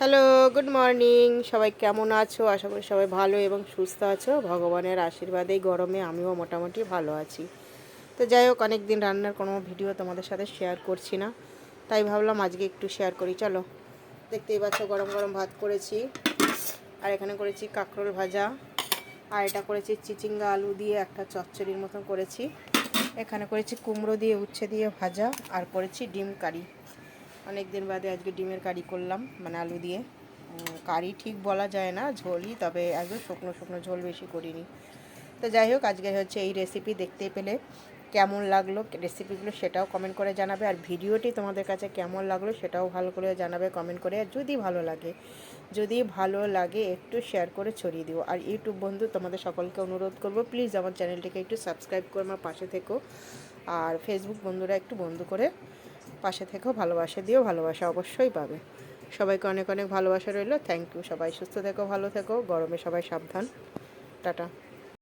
Hello, good morning. সবাই কেমন আছো? আশা করি সবাই ভালো এবং সুস্থ আছো। ভগবানের আশীর্বাদে এই গরমে আমিও মোটামুটি ভালো আছি। তো যাই হোক, অনেক দিন রান্নার কোনো ভিডিও তোমাদের সাথে শেয়ার করছি না, তাই ভাবলাম আজকে একটু শেয়ার করি। চলো, দেখতেই পাচ্ছ গরম গরম ভাত করেছি, আর এখানে করেছি কাঁকরোল ভাজা, আর এটা করেছি চিচিঙ্গা আলু দিয়ে একটা চচ্চড়ির মতন করেছি। এখানে করেছি কুমড়ো দিয়ে উচ্ছে দিয়ে ভাজা, আর করেছি ডিম কারি। অনেক দিন বাদে আজকে ডিমের কারি করলাম, মানে আলু দিয়ে। কারি ঠিক বলা যায় না, ঝোলই, তবে একদম শুকনো শুকনো ঝোল, বেশি করিনি। তো যাই হোক, আজকে হচ্ছে এই রেসিপি। দেখতে পেলে কেমন লাগলো রেসিপিগুলো সেটাও কমেন্ট করে জানাবে, আর ভিডিওটি তোমাদের কাছে কেমন লাগলো সেটাও ভালো করে জানাবে কমেন্ট করে। আর যদি ভালো লাগে একটু শেয়ার করে ছড়িয়ে দিও। আর ইউটিউব বন্ধু তোমাদের সকলকে অনুরোধ করব, প্লিজ আমার চ্যানেলটিকে একটু সাবস্ক্রাইব করে আমার পাশে থেকো। আর ফেসবুক বন্ধুরা একটু বন্ধু করে পাশে থেকেও, ভালোবাসা দিও, ভালোবাসা অবশ্যই পাবে। সবাইকে অনেক অনেক ভালোবাসা রইলো। Thank you. সবাই সুস্থ থেকো, ভালো থেকো, গরমে সবাই সাবধান। টাটা।